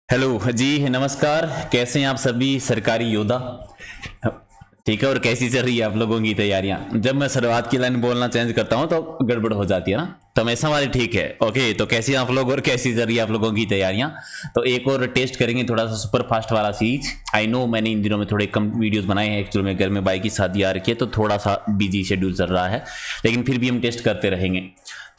Hello जी, नमस्कार। कैसे हैं आप सभी सरकारी योद्धा? ठीक है। और कैसी चल रही है आप लोगों की तैयारियां? जब मैं शुरुआत की लाइन बोलना चेंज करता हूं तो गड़बड़ हो जाती है ना, तो हमेशा वाली ठीक है। ओके, तो कैसी हैं आप लोग और कैसी चल रही है आप लोगों की तैयारियां? तो एक और टेस्ट करेंगे थोड़ा सा सुपर फास्ट वाला सीरीज। आई नो मैंने इन दिनों में थोड़े कम वीडियोस बनाए हैं, एक्चुअली में घर में बाइक की शादी आ रखी है तो थोड़ा सा बिजी शेड्यूल चल रहा है, लेकिन फिर भी हम टेस्ट करते रहेंगे।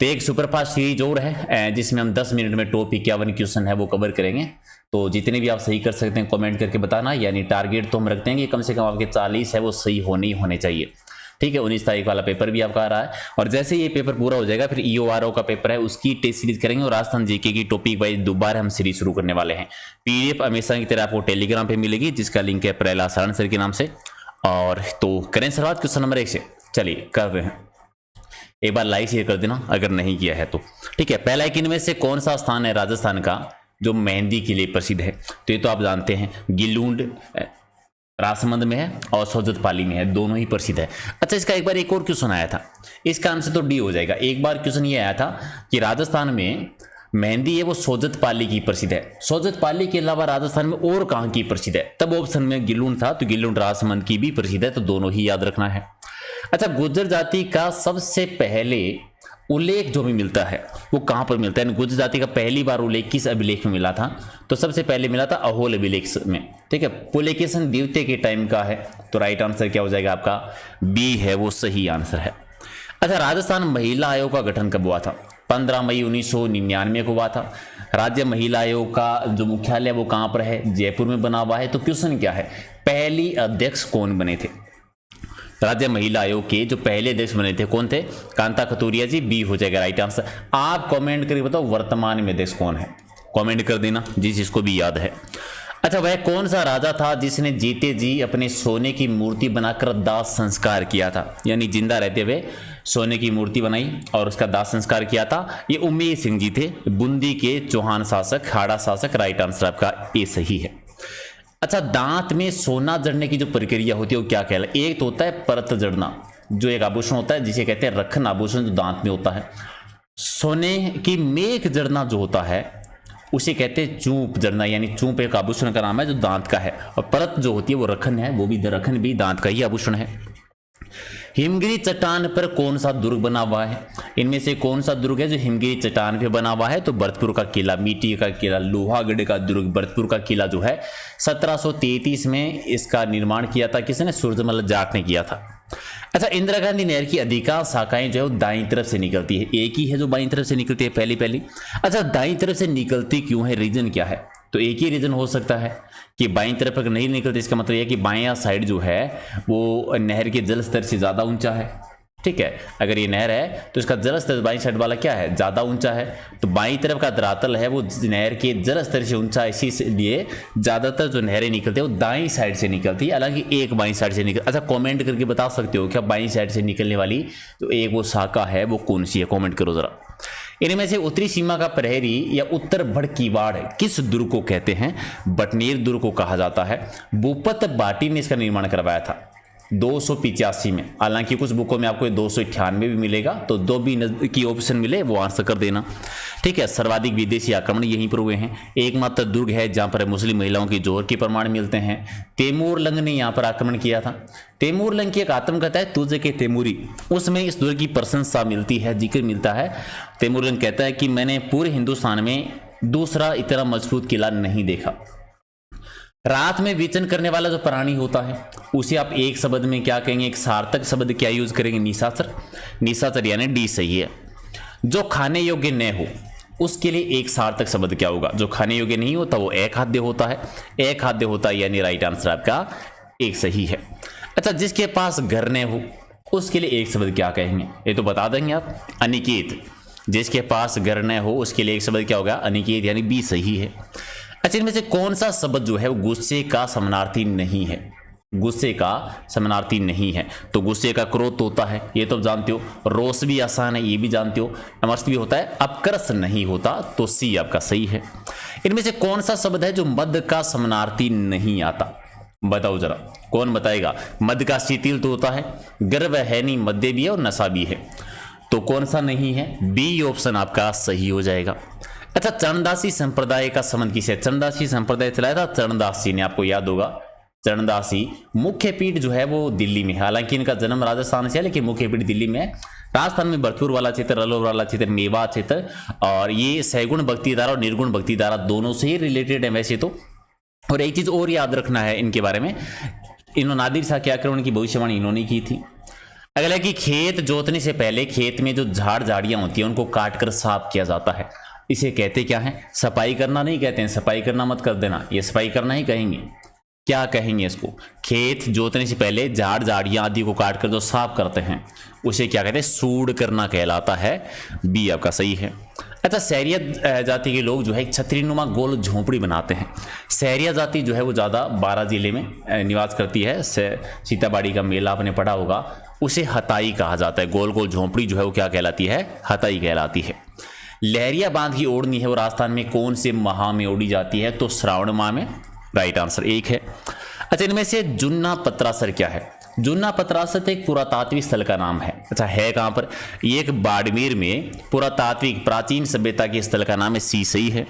तो एक सुपर फास्ट सीरीज और है जिसमें हम 10 मिनट में टॉप 51 क्वेश्चन है वो कवर करेंगे। तो जितने भी आप सही कर सकते हैं कमेंट करके बताना, यानी टारगेट तो हम रखते हैं कि कम से कम आपके 40 है वो सही होने ही होने चाहिए। ठीक है। 19 तारीख वाला पेपर भी आपका आ रहा है, और जैसे ये पेपर पूरा हो जाएगा फिर ईओआरओ का पेपर है उसकी टेस्ट सीरीज करेंगे, और राजस्थान जीके की टॉपिक वाइज दोबारा हम सीरीज शुरू करने वाले हैं। पीडीएफ हमेशा की तरह आपको टेलीग्राम पे मिलेगी, जिसका लिंक है प्रहलाद सारण सर के नाम से। और तो करें शुरुआत क्वेश्चन नंबर 1 से। चलिए कर रहे हैं। एक बार लाइक शेयर कर देना अगर नहीं किया है तो। ठीक है। पहला एक इनमें से कौन सा स्थान है राजस्थान का जो मेहंदी के लिए प्रसिद्ध है? तो ये तो आप जानते हैं, गिलूंड राजसमंद में है और सोजत पाली में है, दोनों ही प्रसिद्ध है। अच्छा, इसका एक बार एक और क्वेश्चन आया था, इसका आंसर तो डी हो जाएगा। एक बार क्वेश्चन ये आया था कि राजस्थान में मेहंदी है वो सोजत पाली की प्रसिद्ध है, सोजत पाली के अलावा राजस्थान में और कहां की प्रसिद्ध है? तब ऑप्शन में गिलूंड था, तो गिलूंड राजसमंद की भी प्रसिद्ध है, तो दोनों ही याद रखना है। अच्छा, गुर्जर जाति का सबसे पहले उल्लेख जो भी मिलता है वो कहां पर मिलता है? गुर्जर जाति का पहली बार उल्लेख किस अभिलेख में मिला था? तो सबसे पहले मिला था अहोल अभिलेख में। ठीक है। पुलकेशन द्वितीय के टाइम का है, तो राइट आंसर क्या हो जाएगा आपका? बी है वो सही आंसर है। अच्छा, राजस्थान महिला आयोग का गठन कब हुआ था? 15 मई 1999 को हुआ था। राज्य महिला आयोग का जो मुख्यालय वो कहां पर है? जयपुर में बना हुआ है। तो क्वेश्चन क्या है, पहली अध्यक्ष कौन बने थे? राज्य महिला आयोग के जो पहले अध्यक्ष बने थे कौन थे? कांता कतूरिया जी, बी हो जाएगा राइट आंसर। आप कमेंट करके बताओ वर्तमान में अध्यक्ष कौन है, कमेंट कर देना जिसको भी याद है। अच्छा, वह कौन सा राजा था जिसने जीते जी अपने सोने की मूर्ति बनाकर दाह संस्कार किया था? यानी जिंदा रहते हुए सोने की मूर्ति बनाई और उसका दाह संस्कार किया था। ये उमेश सिंह जी थे, बूंदी के चौहान शासक, हाड़ा शासक। राइट आंसर आपका ए सही है। अच्छा, दांत में सोना जड़ने की जो प्रक्रिया होती है वो क्या कहलाती है? एक तो होता है परत जड़ना, जो एक आभूषण होता है जिसे कहते हैं रखन आभूषण, जो दांत में होता है। सोने की मेख जड़ना जो होता है उसे कहते हैं चूप जड़ना, यानी चूप एक आभूषण का नाम है जो दांत का है, और परत जो होती है वो रखन है, वो भी रखन भी दांत का ही आभूषण है। हिमगिरी चट्टान पर कौन सा दुर्ग बना हुआ है? इनमें से कौन सा दुर्ग है जो हिमगिरी चट्टान पे बना हुआ है? तो भरतपुर का किला, मिट्टी का किला, लोहागढ़ का दुर्ग, भरतपुर का किला जो है 1733 में इसका निर्माण किया था किसने? सूरजमल जाट ने किया था। अच्छा, इंदिरा गांधी नहर की अधिकांश शाखाएं जो है वो दाईं तरफ से निकलती है, एक ही है जो बाईं तरफ से निकलती है पहली। अच्छा, दाईं तरफ से निकलती क्यों है? रीजन क्या है? तो एक ही रीजन हो सकता है कि बाईं तरफ अगर नहीं निकलती, इसका मतलब यह कि बायां साइड जो है वो नहर के जल स्तर से ज्यादा ऊंचा है। ठीक है। अगर ये नहर है तो इसका जल स्तर बाईं साइड वाला क्या है? ज्यादा ऊंचा है। तो बाईं तरफ का धरातल है वो नहर के जल स्तर से ऊंचा, इसीलिए ज्यादातर जो नहरें निकलती है वो दाईं साइड से निकलती है, हालांकि एक बाईं साइड से निकल। अच्छा, कमेंट करके बता सकते हो क्या बाईं साइड से निकलने वाली जो एक वो शाखा है वो कौन सी है? कॉमेंट करो जरा। इनमें से उत्तरी सीमा का प्रहरी या उत्तर भड़कीवाड़ किस दुर्ग को कहते हैं? बटनेर दुर्ग को कहा जाता है। भूपत भाटी ने इसका निर्माण करवाया था 285 में, हालांकि कुछ बुकों में आपको 298 भी मिलेगा, तो दो भी की ऑप्शन मिले वो आंसर कर देना। ठीक है। सर्वाधिक विदेशी आक्रमण यहीं पर हुए हैं। एकमात्र दुर्ग है जहां पर मुस्लिम महिलाओं की जोहर के प्रमाण मिलते हैं। तैमूरलंग ने यहां पर आक्रमण किया था। तैमूरलंग की एक आत्मकथा है तुझे के तैमूरी, उसमें इस दुर्ग की प्रशंसा मिलती है, जिक्र मिलता है। तैमूरलंग कहता है कि मैंने पूरे हिंदुस्तान में दूसरा इतना मजबूत किला नहीं देखा। रात में विचरण करने वाला जो प्राणी होता है उसे आप एक शब्द में क्या कहेंगे? एक सार्थक शब्द क्या यूज करेंगे? निशाचर। निशाचर यानी डी सही है। जो खाने योग्य न हो उसके लिए एक सार्थक शब्द क्या होगा? जो खाने योग्य नहीं होता वो अखाद्य होता है, अखाद्य होता है, यानी राइट आंसर आपका एक सही है। अच्छा, जिसके पास घर न हो उसके लिए एक शब्द क्या कहेंगे? ये तो बता देंगे आप, अनिकेत। जिसके पास घर न हो उसके लिए एक शब्द क्या होगा? अनिकेत, यानी बी सही है। अच्छा, इनमें से कौन सा शब्द जो है वो गुस्से का समानार्थी नहीं है? गुस्से का समानार्थी नहीं है। तो गुस्से का क्रोध होता है, ये तो जानते हो। रोष भी आसान है, ये भी जानते हो। अमर्ष भी होता है, अपकर्ष नहीं होता, तो सी आपका सही है। इनमें से कौन सा शब्द है जो मद का समानार्थी नहीं आता? बताओ जरा, कौन बताएगा? मद का शिथिल तो होता है, गर्व है नहीं, मद्य भी है और नशा भी है, तो कौन सा नहीं है? बी ऑप्शन आपका सही हो जाएगा। अच्छा, चरणदासी संप्रदाय का संबंध किसे? चरणदासी संप्रदाय चलाया था चरणदास जी ने, आपको याद होगा। चरणदासी मुख्य पीठ जो है वो दिल्ली में है, हालांकि इनका जन्म राजस्थान से है लेकिन मुख्य पीठ दिल्ली में है। राजस्थान में भरतपुर वाला क्षेत्र, अलोर वाला क्षेत्र, मेवात क्षेत्र, और ये सैगुण भक्ति धारा और निर्गुण भक्ति धारा दोनों से ही रिलेटेड है वैसे तो। और एक चीज और याद रखना है इनके बारे में, इन्होंने नादिर शाह के आक्रमण की भविष्यवाणी इन्होंने की थी। अगला कि खेत जोतने से पहले खेत में जो झाड़ झाड़ियां होती हैं उनको काटकर साफ किया जाता है, इसे कहते क्या है? सफाई करना नहीं कहते हैं, सफाई करना मत कर देना, ये सफाई करना ही कहेंगे। क्या कहेंगे इसको? खेत जोतने से पहले झाड़ झाड़ियां आदि को काटकर जो साफ करते हैं उसे क्या कहते हैं? सूड़ करना कहलाता है। बी आपका सही है। अच्छा, सहरिया जाति के लोग जो है एक छतरीनुमा गोल झोंपड़ी बनाते हैं। सहरिया जाति जो है वो ज़्यादा बारां जिले में निवास करती है। सीताबाड़ी का मेला आपने पढ़ा होगा, उसे हताई कहा जाता है। गोल गोल झोंपड़ी जो है वो क्या कहलाती है? हताई कहलाती है। लहरिया बांध की ओढ़नी है वो राजस्थान में कौन से माह में ओढ़ी जाती है? तो श्रावण माह में। राइट आंसर एक है। अच्छा, इनमें से जुन्ना पत्रासर क्या है? जुन्ना पत्रासर एक पुरातात्विक स्थल का नाम है। अच्छा, है कहां पर? ये एक बाड़मेर में पुरातात्विक प्राचीन सभ्यता के स्थल का नाम है। सी सही है।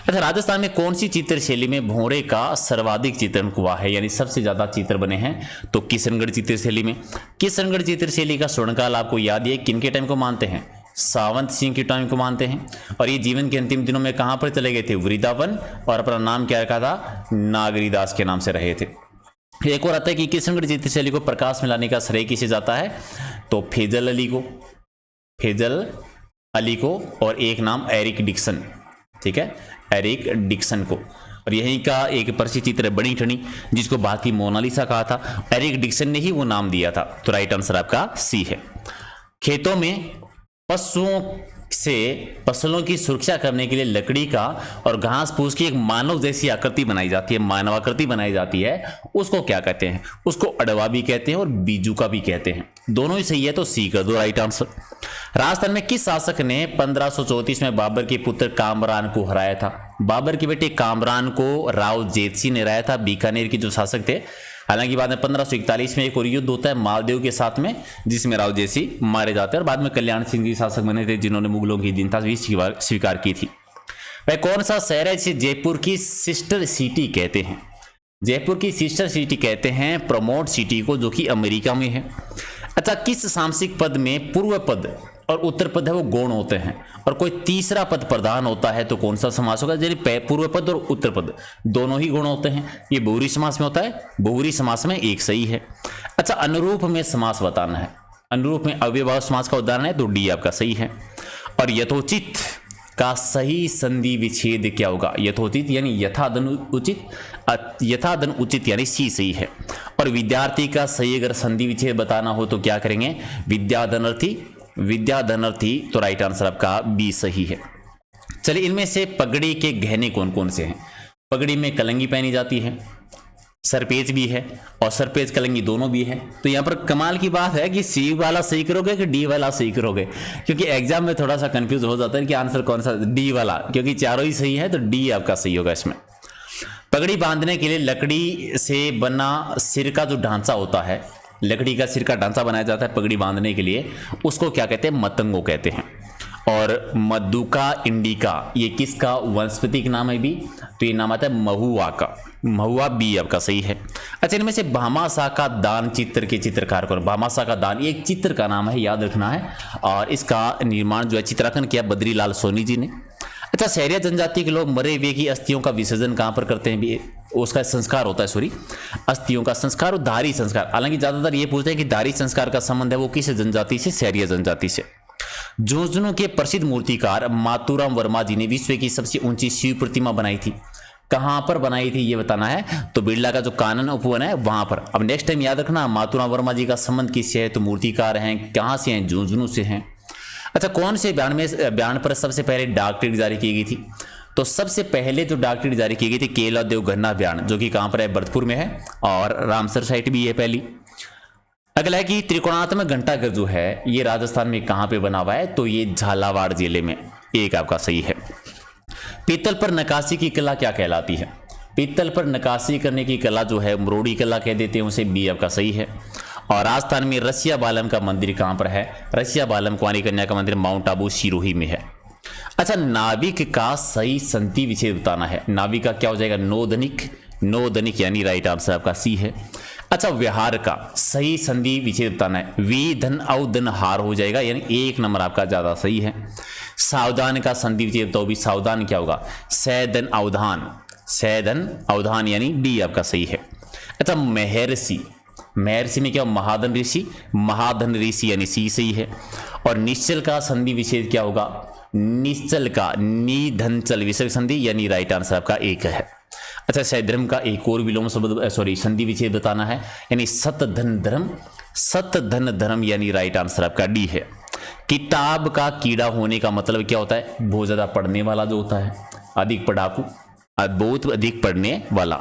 अच्छा, राजस्थान में कौन सी चित्र शैली में भौरे का सर्वाधिक चित्रण हुआ है, यानी सबसे ज्यादा चित्र बने हैं? तो किशनगढ़ चित्र शैली में। किशनगढ़ चित्र शैली का स्वर्णकाल आपको याद है किनके टाइम को मानते हैं? सावंत सिंह के टाइम को मानते हैं। और ये जीवन के अंतिम दिनों में कहां पर चले गए थे? वृंदावन, और अपना नाम क्या रखा था? नागरीदास के नाम से रहे थे। एक और आता है कि किशनगढ़ चित्र शैली को प्रकाश में लाने का श्रेय किसे जाता है? तो फैजल अली को, फैजल अली को, और एक नाम एरिक डिक्सन, ठीक है, एरिक डिक्सन को। और यहीं का एक प्रसिद्ध चित्र है बनी ठनी, जिसको बाद की मोनालिसा कहा था, एरिक डिक्सन ने ही वो नाम दिया था। तो राइट आंसर आपका सी है। खेतों में पशुओं से फसलों की सुरक्षा करने के लिए लकड़ी का और घास फूस की एक मानव जैसी आकृति बनाई जाती है, मानवाकृति बनाई जाती है, उसको क्या कहते हैं? उसको अडवा भी कहते हैं और बीजुका भी कहते हैं। दोनों ही सही है, तो सी कर दो राइट आंसर। राजस्थान में किस शासक ने 1534 में बाबर के पुत्र कामरान को हराया था? बाबर के बेटे कामरान को राव जेतसी ने हराया था, बीकानेर के जो शासक थे। हालांकि बाद में 1541 में एक और युद्ध होता है मालदेव के साथ में, जिसमें राव जेतसी मारे जाते हैं, और बाद में कल्याण सिंह जी शासक बने थे जिन्होंने मुगलों की दीनता भी स्वीकार की थी। वह कौन सा शहर है जिसे जयपुर की सिस्टर सिटी कहते हैं? जयपुर की सिस्टर सिटी कहते हैं प्रमोट सिटी को, जो कि अमेरिका में है। अच्छा, किस सामसिक पद में पूर्व पद और उत्तर पद है वो गौण होते हैं, और कोई तीसरा पद प्रधान होता है, तो कौन सा समास होगा? यदि पूर्व पद और उत्तर पद दोनों ही गुण होते हैं, ये बहुरी समास में होता है। बहुरी समास में एक सही है। अच्छा, अनुरूप में समास बताना है, अनुरूप में अव्ययभाव समास का उदाहरण है, तो डी आपका सही है। और यथोचित का सही संधि विच्छेद क्या होगा? यथोचित यानी यथादन उचित, यथादन उचित यानी सी सही है। और विद्यार्थी का सही अगर संधि विच्छेद बताना हो तो क्या करेंगे? विद्याधनर्थी, विद्याधनर्थी, तो राइट आंसर आपका बी सही है। चलिए, इनमें से पगड़ी के गहने कौन कौन से हैं? पगड़ी में कलंगी पहनी जाती है, सरपेज भी है, और सरपेज कलंगी दोनों भी है। तो यहाँ पर कमाल की बात है कि सी वाला सही करोगे कि डी वाला सही करोगे, क्योंकि एग्जाम में थोड़ा सा कंफ्यूज हो जाता है कि आंसर कौन सा, डी वाला, क्योंकि चारों ही सही है, तो डी आपका सही होगा इसमें। पगड़ी बांधने के लिए लकड़ी से बना सिर का जो ढांचा होता है, लकड़ी का सिर का ढांचा बनाया जाता है पगड़ी बांधने के लिए, उसको क्या कहते हैं? मतंगो कहते हैं। और मधुका इंडिका ये किसका वनस्पतिक नाम है भी? तो ये नाम आता है महुआ का। महुआ बी आपका सही है। अच्छा, इनमें से भामाशाह का दान चित्र के चित्रकार कौन? भामाशाह का दान ये एक चित्र का नाम है, याद रखना है। और इसका निर्माण जो है चित्रांकन किया बद्रीलाल सोनी जी ने। अच्छा, सहरिया जनजाति के लोग मरे हुए की अस्थियों का विसर्जन कहां पर करते हैं? भी उसका संस्कार होता है, सॉरी, अस्थियों का संस्कार और दारी संस्कार। हालांकि ज्यादातर ये पूछते हैं कि दारी संस्कार का संबंध है वो किस जनजाति से? सहरिया जनजाति से। झुंझुनू के प्रसिद्ध मूर्तिकार मातूराम वर्मा जी ने विश्व की सबसे ऊंची शिव प्रतिमा बनाई थी। कहां पर बनाई थी ये बताना है, तो बिरला का जो कानन उपवन है वहां पर। अब नेक्स्ट टाइम याद रखना मातूराम वर्मा जी का संबंध किससे है? तो मूर्तिकार हैं, कहां से हैं? झुंझुनू से हैं। अच्छा, कौन से बयान पर सबसे पहले डाक टिकट जारी की गई थी? तो सबसे पहले जो डाक टिकट जारी की गई थी केला देव गन्ना बयान, जो कि कहां पर है? भरतपुर में है, और रामसर साइट भी है पहली। अगला है कि त्रिकोणात्मक घंटाघर जो है ये राजस्थान में कहां पे बना हुआ है? तो ये झालावाड़ जिले में। एक आपका सही है। पीतल पर नक्काशी की कला क्या कहलाती है? पीतल पर नक्काशी करने की कला जो है मरोड़ी कला कह देते हैं उसे, बी आपका सही है। और राजस्थान में रसिया बालम का मंदिर कहां पर है? रसिया बालम कुंवारी कन्या का मंदिर माउंट आबू सिरोही में है। अच्छा, नाविक का सही संधि विच्छेद बताना है। नाविक का क्या हो जाएगा? नोदनिक, नोदनिक यानी राइट आंसर आपका सी है। अच्छा, व्यहार का सही संधि विच्छेद बताना है। वी धन अवधन हार हो जाएगा, यानी 1 नंबर आपका ज्यादा सही है। सावधान का संधि विच्छेद बताओ भी, सावधान क्या होगा? सैधन अवधान, सैधन अवधान यानी डी आपका सही है। अच्छा, महर्षि, महर्षि में क्या? महाधन ऋषि, महाधन ऋषि यानी सी सही है। और निश्चल का संधि विच्छेद क्या होगा? निश्चल का निधन चल विसर्ग संधि यानी राइट आंसर आपका 1 है। अच्छा, सैधर्म का एक और विलोम शब्द संधि विच्छेद बताना है, यानी सत धन धर्म, सत धन धर्म यानी राइट आंसर आपका डी है। किताब का कीड़ा होने का मतलब क्या होता है? बहुत ज्यादा पढ़ने वाला जो होता है, अधिक पढ़ाकू, बहुत अधिक पढ़ने वाला।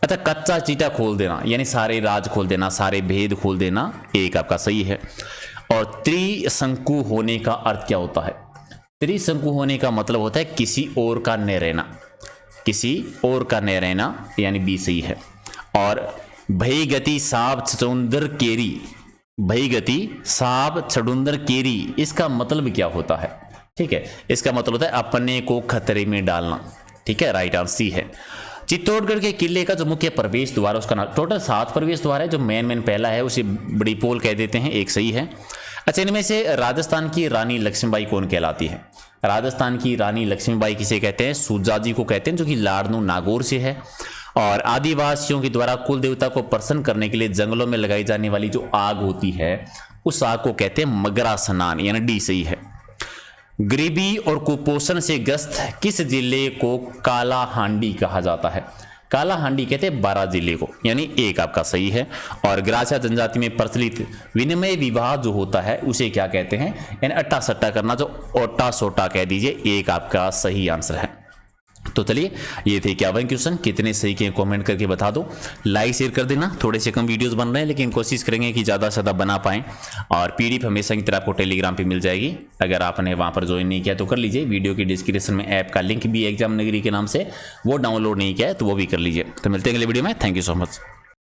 अच्छा, कच्चा चीटा खोल देना यानी सारे राज खोल देना, सारे भेद खोल देना, 1 आपका सही है। और त्रिशंकु होने का अर्थ क्या होता है? त्रिशंकु होने का मतलब होता है किसी और का न रहना, किसी और का न रहना यानी बी सही है। और भई गति साब चुंदर केरी, भई गति साब चुंदर केरी, इसका मतलब क्या होता है? ठीक है, इसका मतलब होता है अपने को खतरे में डालना। ठीक है, राइट आंसर सी है। चित्तौड़गढ़ के किले का जो मुख्य प्रवेश द्वार, उसका नाम, टोटल 7 प्रवेश द्वार है। जो मेन पहला है उसे बड़ी पोल कह देते हैं, 1 सही है। अच्छा, इनमें से राजस्थान की रानी लक्ष्मीबाई कौन कहलाती है? राजस्थान की रानी लक्ष्मीबाई किसे कहते हैं? सूजा जी को कहते हैं, जो कि लाड़नू नागौर से है। और आदिवासियों के द्वारा कुल देवता को प्रसन्न करने के लिए जंगलों में लगाई जाने वाली जो आग होती है, उस आग को कहते हैं मगरा स्नान, यानी डी सही है। गरीबी और कुपोषण से ग्रस्त किस जिले को काला हांडी कहा जाता है? काला हांडी कहते हैं 12 जिले को, यानी 1 आपका सही है। और ग्रासा जनजाति में प्रचलित विनिमय विवाह जो होता है उसे क्या कहते हैं? यानी अट्टा सट्टा करना, जो ओटा सोटा कह दीजिए, 1 आपका सही आंसर है। तो चलिए, ये थे 51 क्वेश्चन। कितने सही के कमेंट करके बता दो, लाइक शेयर कर देना। थोड़े से कम वीडियोस बन रहे हैं, लेकिन कोशिश करेंगे कि ज़्यादा से ज़्यादा बना पाएँ। और पीडीएफ हमेशा की तरह आपको टेलीग्राम पे मिल जाएगी। अगर आपने वहाँ पर ज्वाइन नहीं किया तो कर लीजिए। वीडियो की डिस्क्रिप्शन में ऐप का लिंक भी, एग्जाम नगरी के नाम से, वो डाउनलोड नहीं किया है तो वो भी कर लीजिए। तो मिलते हैं अगले वीडियो में। Thank you so much.